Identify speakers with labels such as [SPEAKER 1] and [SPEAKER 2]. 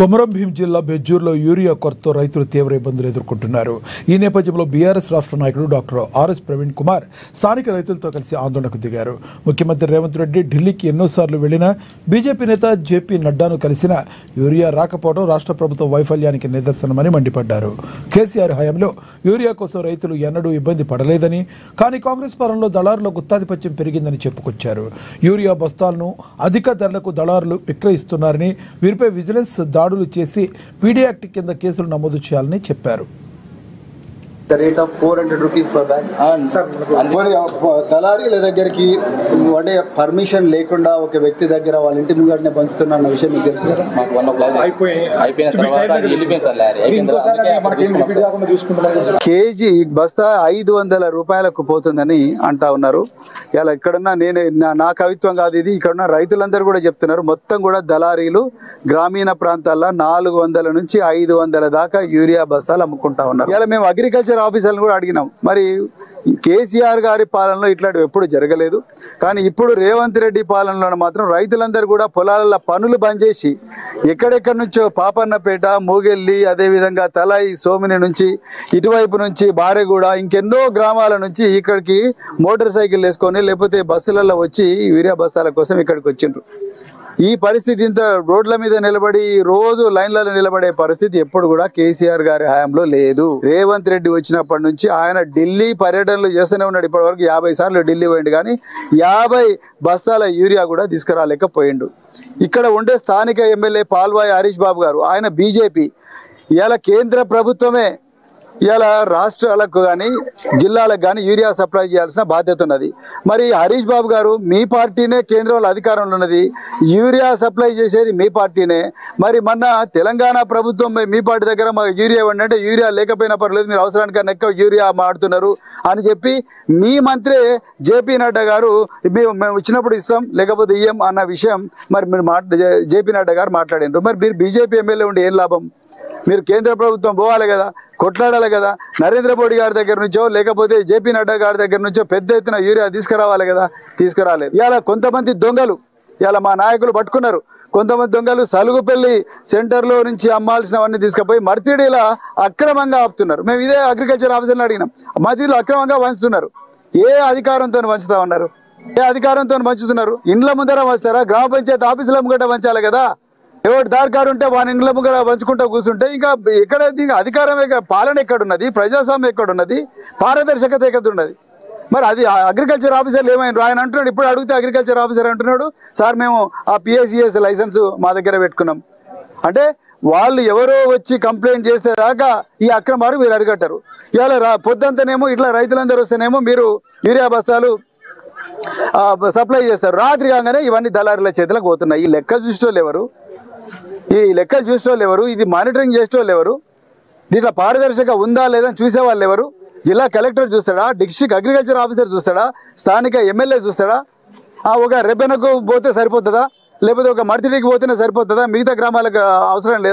[SPEAKER 1] కొమరం భీం జిల్లా బెజ్జూర్లో యూరియా కొరతతో రైతులు తీవ్ర ఇబ్బందులు ఎదుర్కొంటున్నారు. ఈ నేపథ్యంలో బీఆర్ఎస్ రాష్ట్ర నాయకుడు డాక్టర్ ఆర్ఎస్ ప్రవీణ్ కుమార్ స్థానిక రైతులతో కలిసి ఆందోళనకు దిగారు. ముఖ్యమంత్రి రేవంత్ రెడ్డి ఢిల్లీకి ఎన్నోసార్లు వెళ్లినా బీజేపీ నేత జేపీ నడ్డాను కలిసిన యూరియా రాకపోవడం రాష్ట్ర ప్రభుత్వ వైఫల్యానికి నిదర్శనమని మండిపడ్డారు. కేసీఆర్ హయాంలో యూరియా కోసం రైతులు ఎన్నడూ ఇబ్బంది పడలేదని, కానీ కాంగ్రెస్ పాలనలో దళారుల గుత్తాధిపత్యం పెరిగిందని చెప్పుకొచ్చారు. యూరియా బస్తాలను అధిక ధరలకు దళారులు విక్రయిస్తున్నారని, వీరిపై విజిలెన్స్ దాడులు చేసి పీడీ యాక్ట్ కింద కేసులు నమోదు చేయాలని చెప్పారు.
[SPEAKER 2] The rate of 400 rupees per bag. దళారీల దగ్గరికి అంటే పర్మిషన్ లేకుండా ఒక వ్యక్తి దగ్గర వాళ్ళ ఇంటి ముంగటనే పంచుతున్న అన్న విషయం మీకు తెలుసు కదా. కేజీ బస్తా 500 రూపాయలకు పోతుందని అంటా ఉన్నారు. ఇలా ఇక్కడున్న నా కవిత్వం కాదు ఇది, ఇక్కడున్న రైతులందరూ కూడా చెప్తున్నారు. మొత్తం కూడా దళారీలు గ్రామీణ ప్రాంతాల్లో 400 నుంచి 500 దాకా యూరియా బస్తాలు అమ్ముకుంటా ఉన్నారు. ఇలా మేము అగ్రికల్చర్ ఆఫీసర్లను కూడా అడిగినాం. మరి కేసీఆర్ గారి పాలనలో ఇట్లాంటివి ఎప్పుడు జరగలేదు, కానీ ఇప్పుడు రేవంత్ రెడ్డి పాలనలో మాత్రం రైతులందరూ కూడా పొలాల పనులు బంద్ చేసి ఎక్కడెక్కడి నుంచో పాపన్నపేట, మూగెల్లి, అదేవిధంగా తలాయి, సోమిని నుంచి ఇటువైపు నుంచి బారెగూడ, ఇంకెన్నో గ్రామాల నుంచి ఇక్కడికి మోటార్ సైకిల్ వేసుకొని లేకపోతే బస్సులలో వచ్చి యూరియా బస్తాల కోసం ఇక్కడికి వచ్చిండ్రు. ఈ పరిస్థితి ఇంత రోడ్ల మీద నిలబడి రోజు లైన్లలో నిలబడే పరిస్థితి ఎప్పుడు కూడా కేసీఆర్ గారి హయాంలో లేదు. రేవంత్ రెడ్డి వచ్చినప్పటి నుంచి ఆయన ఢిల్లీ పర్యటనలు చేస్తూనే ఉన్నాడు. ఇప్పటి వరకు 50 సార్లు ఢిల్లీ పోయిండు, కానీ 50 బస్తాల యూరియా కూడా తీసుకురాలేకపోయిండు. ఇక్కడ ఉండే స్థానిక ఎమ్మెల్యే పాల్వాయి హరీష్ బాబు గారు, ఆయన బీజేపీ. ఇవాళ కేంద్ర ప్రభుత్వమే ఇవాళ రాష్ట్రాలకు కానీ జిల్లాలకు కానీ యూరియా సప్లై చేయాల్సిన బాధ్యత ఉన్నది. మరి హరీష్ బాబు గారు, మీ పార్టీనే కేంద్రంలో అధికారంలో ఉన్నది, యూరియా సప్లై చేసేది మీ పార్టీనే. మరి మొన్న తెలంగాణ ప్రభుత్వం మీ పార్టీ దగ్గర మాకు యూరియా ఇవ్వండి అంటే యూరియా లేకపోయినా పర్లేదు, మీరు అవసరానికన్నా ఎక్కువ యూరియా మాడుతున్నారు అని చెప్పి మీ మంత్రి జేపీ నడ్డా గారు మేము ఇచ్చినప్పుడు ఇస్తాం లేకపోతే ఇయ్యం అన్న విషయం మరి మీరు జేపీ నడ్డా గారు మాట్లాడినారు. మరి మీరు బీజేపీ ఎమ్మెల్యే ఉండి ఏం లాభం? మీరు కేంద్ర ప్రభుత్వం పోవాలి కదా, కొట్లాడాలి కదా. నరేంద్ర మోడీ గారి దగ్గర నుంచో లేకపోతే జేపీ నడ్డా గారి దగ్గర నుంచో పెద్ద ఎత్తున యూరియా తీసుకురావాలి కదా, తీసుకురాలేదు. ఇవాళ కొంతమంది దొంగలు, ఇవాళ మా నాయకులు పట్టుకున్నారు. కొంతమంది దొంగలు సలుగుపల్లి సెంటర్లో నుంచి అమ్మాల్సినవన్నీ తీసుకుపోయి మర్తిడిలా అక్రమంగా ఆపుతున్నారు. మేము ఇదే అగ్రికల్చర్ ఆఫీసర్ని అడిగినాం, మర్తిడిలో అక్రమంగా వంచుతున్నారు. ఏ అధికారంతో వంచుతా ఉన్నారు? ఏ అధికారంతో వంచుతున్నారు? ఇండ్ల ముందర వంచుతారా? గ్రామ పంచాయతీ ఆఫీసుల ముంగట వంచాలి కదా. ఎవరు దారికారు ఉంటే వాని ఇండ్ల ముంగట పంచుకుంటూ కూర్చుంటే ఇంకా ఎక్కడ అధికారం, పాలన ఎక్కడున్నది? ప్రజాస్వామ్యం ఎక్కడున్నది? పారదర్శకత ఎక్కడున్నది? మరి అది అగ్రికల్చర్ ఆఫీసర్లు ఏమైనా ఆయన అంటున్నాడు. ఇప్పుడు అడిగితే అగ్రికల్చర్ ఆఫీసర్ అంటున్నాడు, సార్ మేము ఆ PSES లైసెన్స్ మా దగ్గర పెట్టుకున్నాం అంటే. వాళ్ళు ఎవరో వచ్చి కంప్లైంట్ చేసేదాకా ఈ అక్రమాలు మీరు అరికట్టారు. ఇవాళ పొద్దంతనేమో ఇట్లా రైతులందరూ వస్తేనేమో మీరు యూరియా బస్తాలు సప్లై చేస్తారు, రాత్రి కాగానే ఇవన్నీ దళారుల చేతులకు పోతున్నాయి. ఈ లెక్క చూసేటోళ్ళు ఎవరు? ఈ లెక్కలు చూసేటోళ్ళు ఎవరు? ఇది మానిటరింగ్ చేసేటోళ్ళు ఎవరు? దీంట్లో పారదర్శక ఉందా లేదా చూసేవాళ్ళు ఎవరు? జిల్లా కలెక్టర్ చూస్తాడా? డిస్ట్రిక్ట్ అగ్రికల్చర్ ఆఫీసర్ చూస్తాడా? స్థానిక ఎమ్మెల్యే చూస్తాడా? ఒక రెబ్బెనకు పోతే సరిపోతుందా? లేకపోతే ఒక మర్తిడికి పోతేనే సరిపోతుందా? మిగతా గ్రామాలకు అవసరం లేదా?